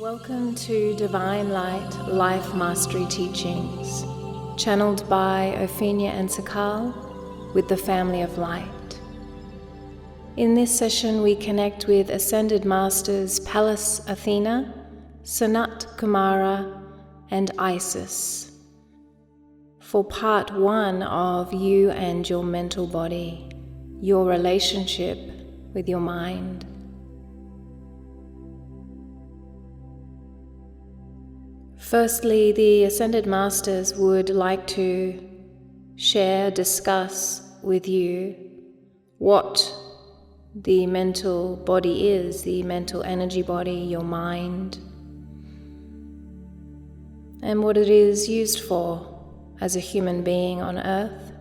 Welcome to Divine Light Life Mastery Teachings, channeled by Opheana and Sikaal with the Family of Light. In this session we connect with Ascended Masters Pallas Athena, Sanat Kumara and Isis for part 1 of you and your mental body, your relationship with your mind. Firstly, the Ascended Masters would like to discuss with you what the mental body is, the mental energy body, your mind, and what it is used for as a human being on Earth.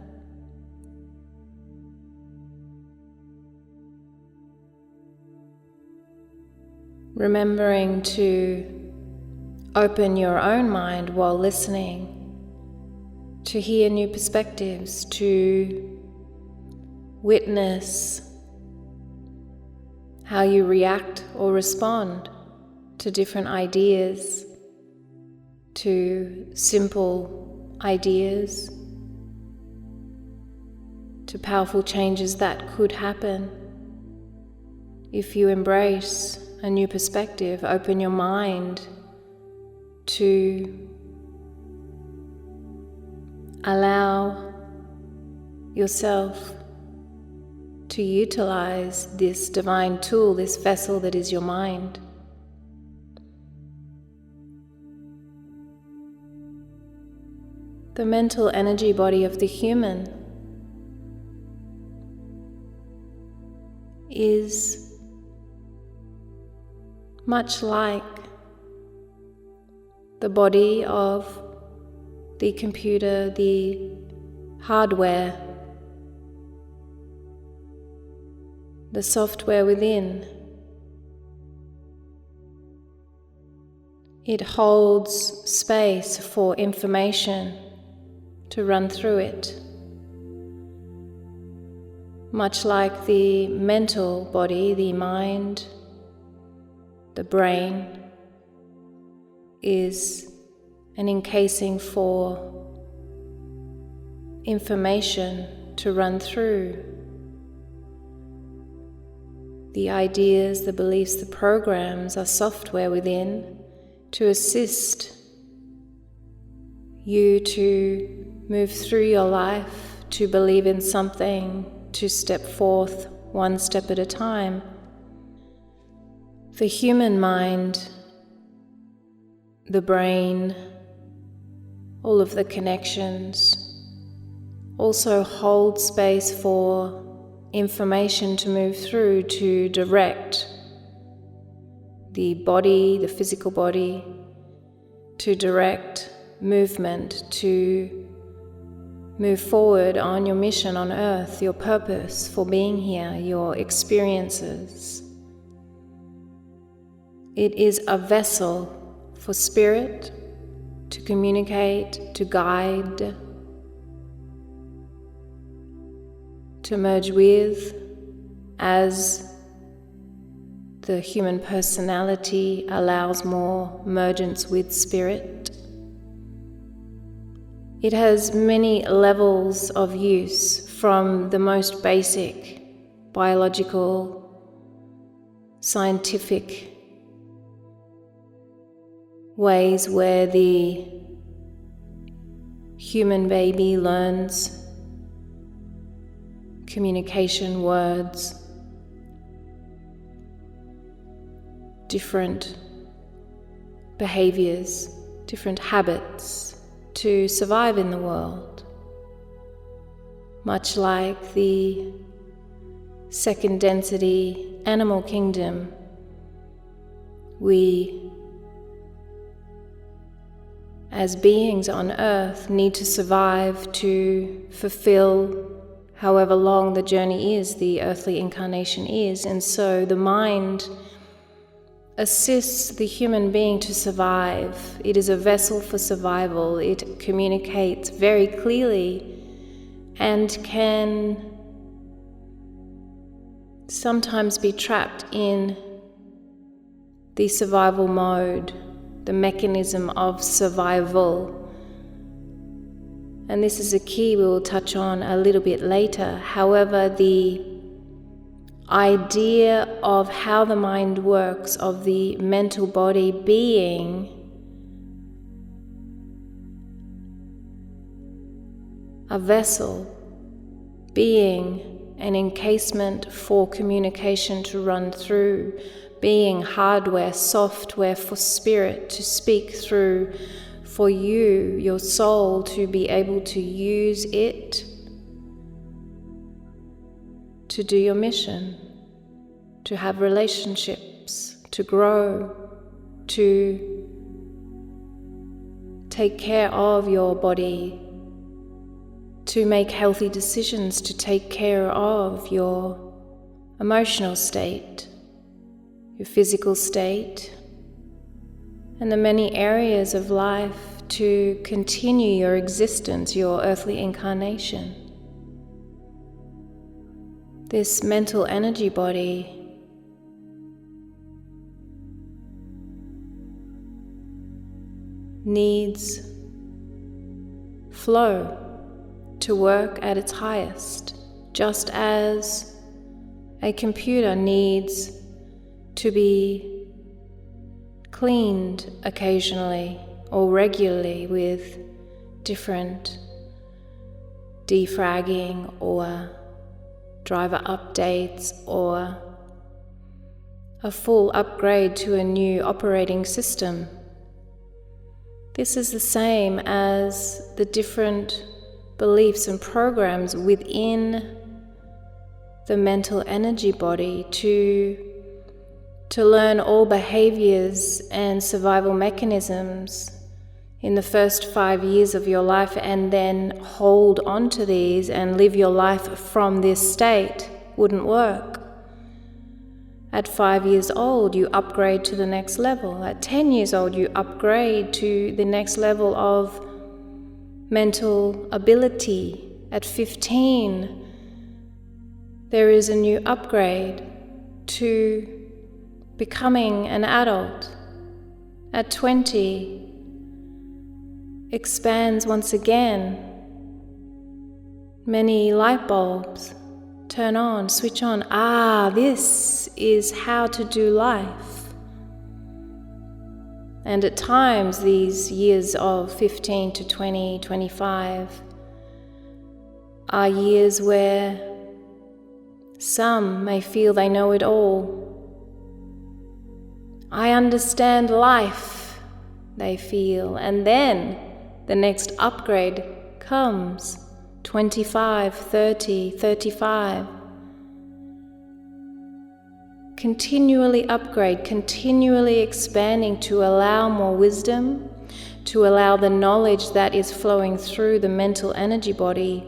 Remembering to open your own mind while listening, to hear new perspectives, to witness how you react or respond to different ideas, to simple ideas, to powerful changes that could happen if you embrace a new perspective, open your mind to allow yourself to utilize this divine tool, this vessel that is your mind. The mental energy body of the human is much like the body of the computer, the hardware, the software within. It holds space for information to run through it, much like the mental body, the mind, the brain is an encasing for information to run through. The ideas, the beliefs, the programs are software within to assist you to move through your life, to believe in something, to step forth one step at a time. The human mind, the brain, all of the connections also hold space for information to move through, to direct the body, the physical body, to direct movement, to move forward on your mission on Earth, your purpose for being here, your experiences. It is a vessel for spirit to communicate, to guide, to merge with, as the human personality allows more mergence with spirit. It has many levels of use, from the most basic biological, scientific ways where the human baby learns communication, words, different behaviors, different habits to survive in the world. Much like the second density animal kingdom, we as beings on Earth need to survive to fulfill however long the journey is, the earthly incarnation is. And so the mind assists the human being to survive. It is a vessel for survival. It communicates very clearly and can sometimes be trapped in the survival mode, the mechanism of survival. And this is a key we will touch on a little bit later. However, the idea of how the mind works, of the mental body being a vessel, being an encasement for communication to run through, being hardware, software for spirit to speak through, for you, your soul, to be able to use it to do your mission, to have relationships, to grow, to take care of your body, to make healthy decisions, to take care of your emotional state, your physical state, and the many areas of life to continue your existence, your earthly incarnation. This mental energy body needs flow to work at its highest, just as a computer needs to be cleaned occasionally or regularly with different defragging or driver updates or a full upgrade to a new operating system. This is the same as the different beliefs and programs within the mental energy body to learn all behaviors and survival mechanisms in the first 5 years of your life, and then hold on to these and live your life from this state wouldn't work. At 5 years old, you upgrade to the next level. At 10 years old, you upgrade to the next level of mental ability. At 15, there is a new upgrade to becoming an adult. At 20, expands once again. Many light bulbs turn on, switch on. This is how to do life. And at times, these years of 15 to 20, 25 are years where some may feel they know it all. I understand life, they feel. And then the next upgrade comes, 25, 30, 35. Continually upgrade, continually expanding to allow more wisdom, to allow the knowledge that is flowing through the mental energy body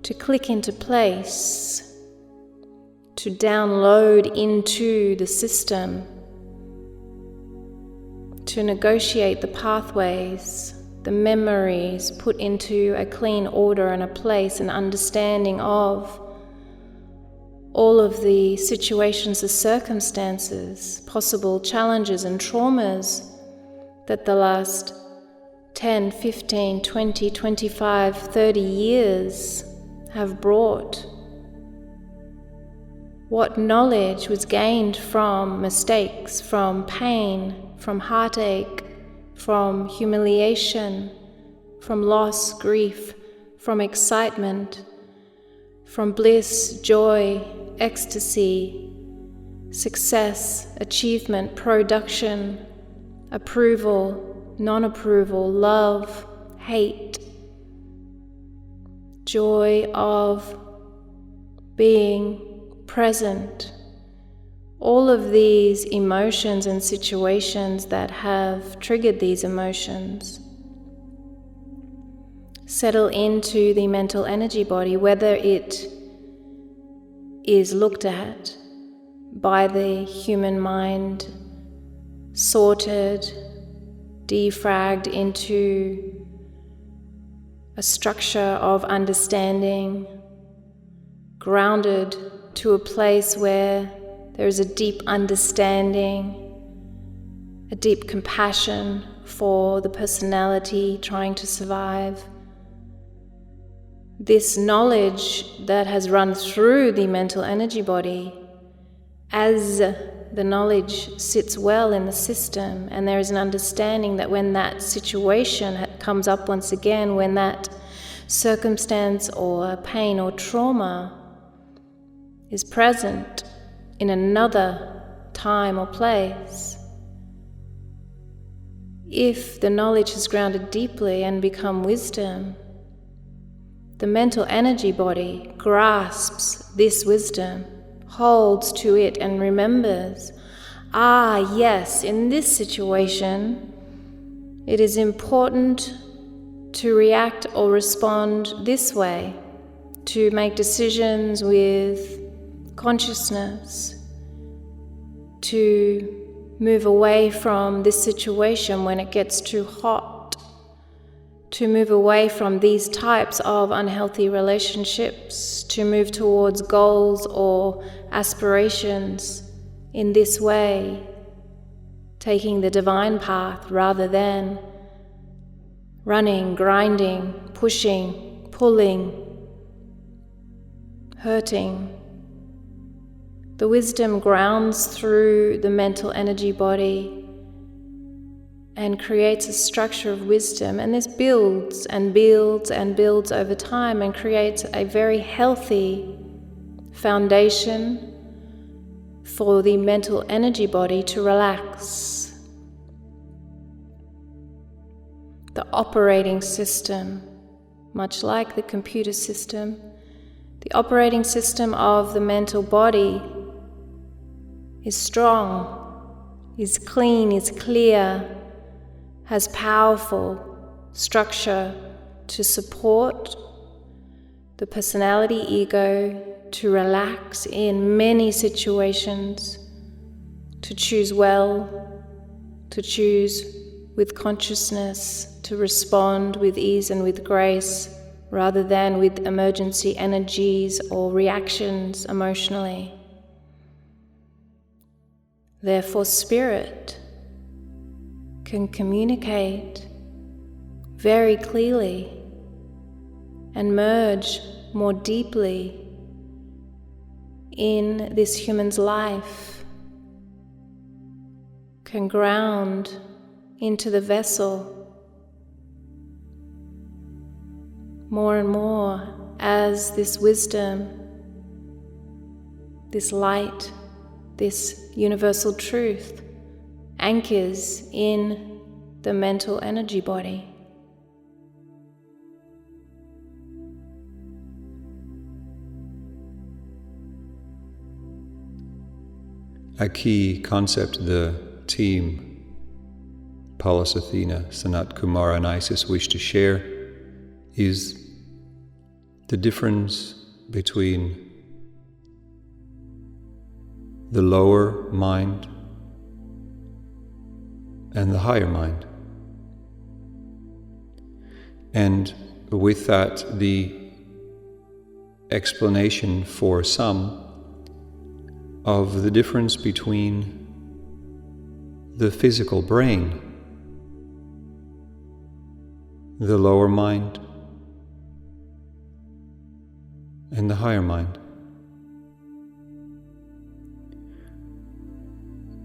to click into place, to download into the system, to negotiate the pathways, the memories, put into a clean order and a place, an understanding of all of the situations, the circumstances, possible challenges and traumas that the last 10, 15, 20, 25, 30 years have brought. What knowledge was gained from mistakes, from pain, from heartache, from humiliation, from loss, grief, from excitement, from bliss, joy, ecstasy, success, achievement, production, approval, non-approval, love, hate, joy of being present. All of these emotions and situations that have triggered these emotions settle into the mental energy body, whether it is looked at by the human mind, sorted, defragged into a structure of understanding, grounded to a place where there is a deep understanding a deep compassion for the personality trying to survive. This knowledge that has run through the mental energy body, as the knowledge sits well in the system, and there is an understanding that when that situation comes up once again, when that circumstance or pain or trauma is present in another time or place, if the knowledge has grounded deeply and become wisdom, the mental energy body grasps this wisdom, holds to it, and remembers, yes, in this situation, it is important to react or respond this way, to make decisions with consciousness, to move away from this situation when it gets too hot, to move away from these types of unhealthy relationships, to move towards goals or aspirations in this way, taking the divine path rather than running, grinding, pushing, pulling, hurting. The wisdom grounds through the mental energy body and creates a structure of wisdom, and this builds and builds and builds over time and creates a very healthy foundation for the mental energy body to relax. The operating system, much like the computer system, the operating system of the mental body is strong, is clean, is clear, has powerful structure to support the personality ego to relax in many situations, to choose well, to choose with consciousness, to respond with ease and with grace, rather than with emergency energies or reactions emotionally. Therefore, spirit can communicate very clearly and merge more deeply in this human's life, can ground into the vessel more and more as this wisdom, this light, this universal truth anchors in the mental energy body. A key concept the team, Pallas Athena, Sanat Kumara and Isis wish to share is the difference between the lower mind and the higher mind. And with that, the explanation for some of the difference between the physical brain, the lower mind, and the higher mind.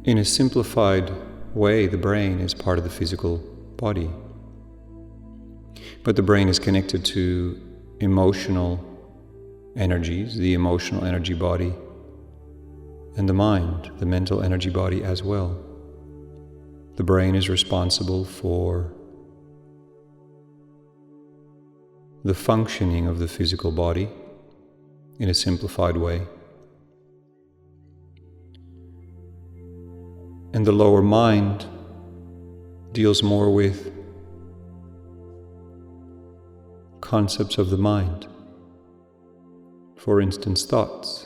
In a simplified way, the brain is part of the physical body. But the brain is connected to emotional energies, the emotional energy body, and the mind, the mental energy body as well. The brain is responsible for the functioning of the physical body in a simplified way. And the lower mind deals more with concepts of the mind. For instance, thoughts,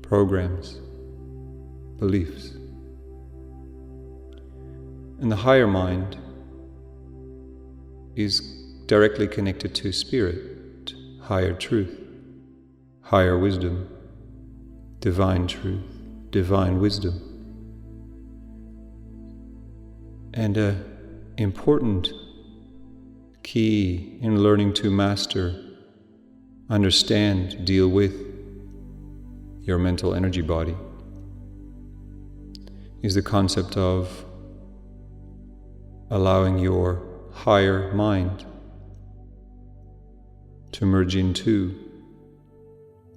programs, beliefs. And the higher mind is directly connected to spirit, higher truth, higher wisdom, divine truth, divine wisdom. And an important key in learning to master, understand, deal with your mental energy body is the concept of allowing your higher mind to merge into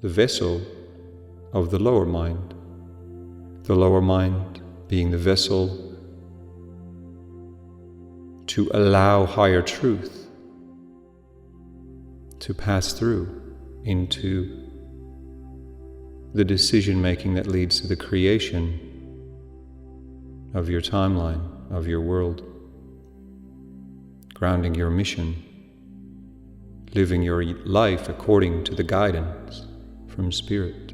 the vessel of the lower mind. The lower mind being the vessel to allow higher truth to pass through into the decision-making that leads to the creation of your timeline, of your world, grounding your mission, living your life according to the guidance from Spirit.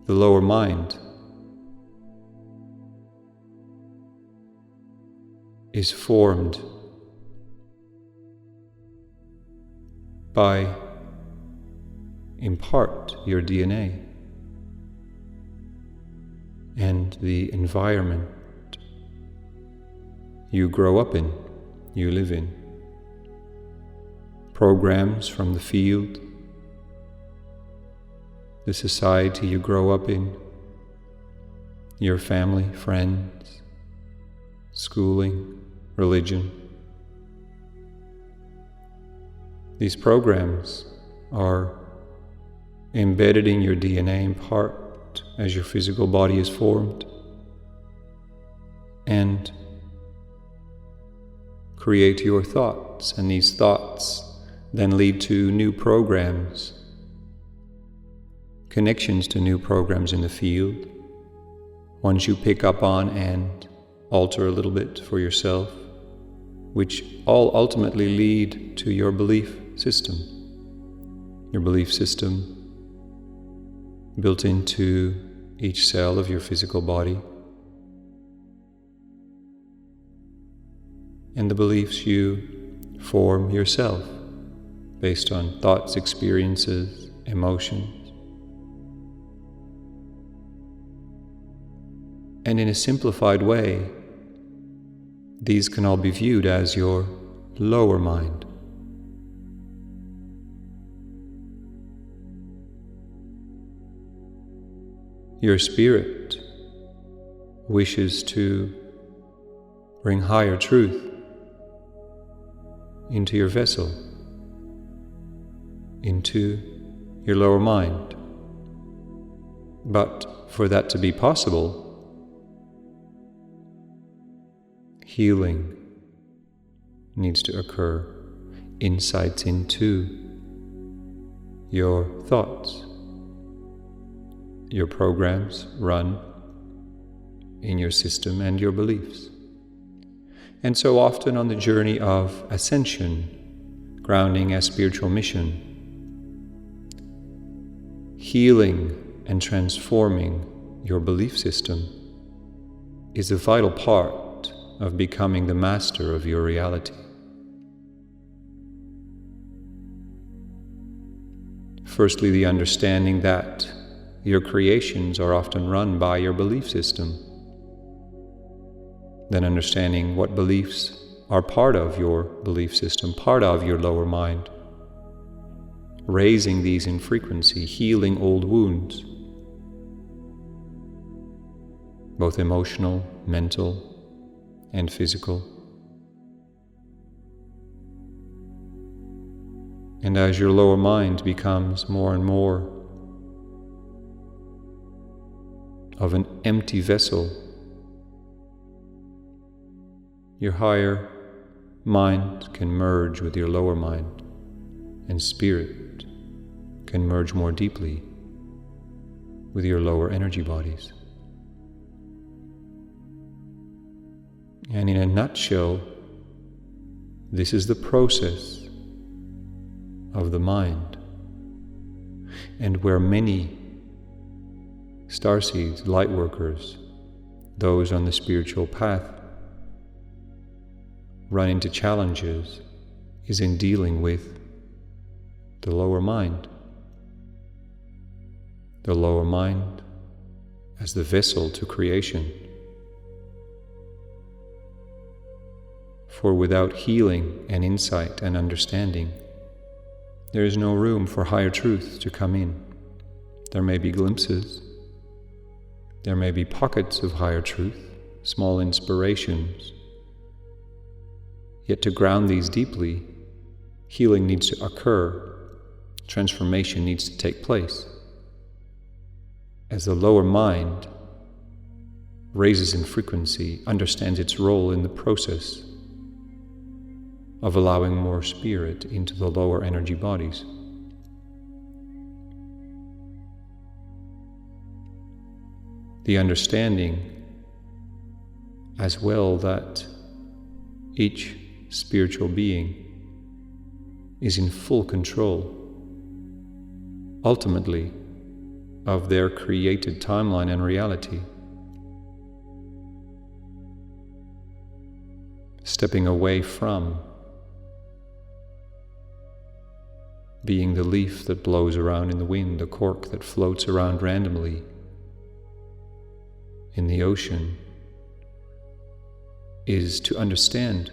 The lower mind is formed by, in part, your DNA and the environment you grow up in, you live in. Programs from the field, the society you grow up in, your family, friends, schooling, religion. These programs are embedded in your DNA in part as your physical body is formed, and create your thoughts, and these thoughts then lead to new programs, connections to new programs in the field, ones you pick up on and alter a little bit for yourself, which all ultimately lead to your belief system. Your belief system built into each cell of your physical body, and the beliefs you form yourself based on thoughts, experiences, emotions. And in a simplified way, these can all be viewed as your lower mind. Your spirit wishes to bring higher truth into your vessel, into your lower mind. But for that to be possible, healing needs to occur, insights into your thoughts. Your programs run in your system and your beliefs. And so often on the journey of ascension, grounding as spiritual mission, healing and transforming your belief system is a vital part of becoming the master of your reality. Firstly, the understanding that your creations are often run by your belief system. Then understanding what beliefs are part of your belief system, part of your lower mind. Raising these in frequency, healing old wounds, both emotional, mental, and physical. And as your lower mind becomes more and more of an empty vessel, your higher mind can merge with your lower mind, and spirit can merge more deeply with your lower energy bodies. And in a nutshell, this is the process of the mind, and where many starseeds, light workers, those on the spiritual path, run into challenges is in dealing with the lower mind. The lower mind as the vessel to creation, For without healing and insight and understanding, there is no room for higher truth to come in. There may be glimpses, there may be pockets of higher truth, small inspirations. Yet to ground these deeply, healing needs to occur, transformation needs to take place. As the lower mind raises in frequency, understands its role in the process of allowing more spirit into the lower energy bodies. The understanding as well that each spiritual being is in full control, ultimately, of their created timeline and reality. Stepping away from being the leaf that blows around in the wind, the cork that floats around randomly in the ocean, is to understand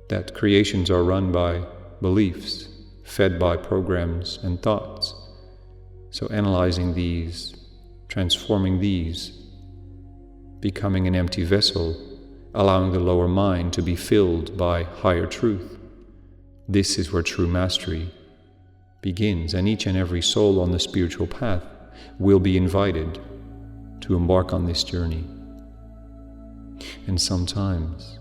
that creations are run by beliefs, fed by programs and thoughts. So analyzing these, transforming these, becoming an empty vessel, allowing the lower mind to be filled by higher truth. This is where true mastery begins, and each and every soul on the spiritual path will be invited to embark on this journey. And sometimes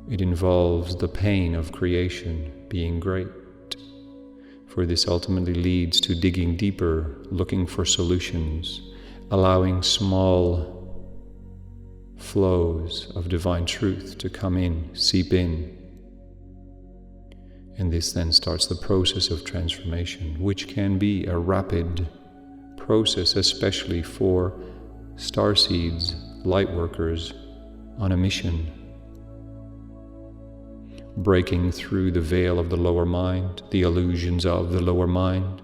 it involves the pain of creation being great, for this ultimately leads to digging deeper, looking for solutions, allowing small flows of divine truth to come in, seep in. And this then starts the process of transformation, which can be a rapid process, especially for starseeds, light workers on a mission. Breaking through the veil of the lower mind, the illusions of the lower mind,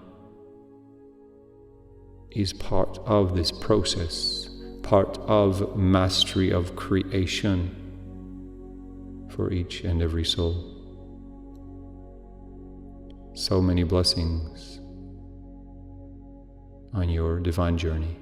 is part of this process, part of mastery of creation for each and every soul. So many blessings on your divine journey.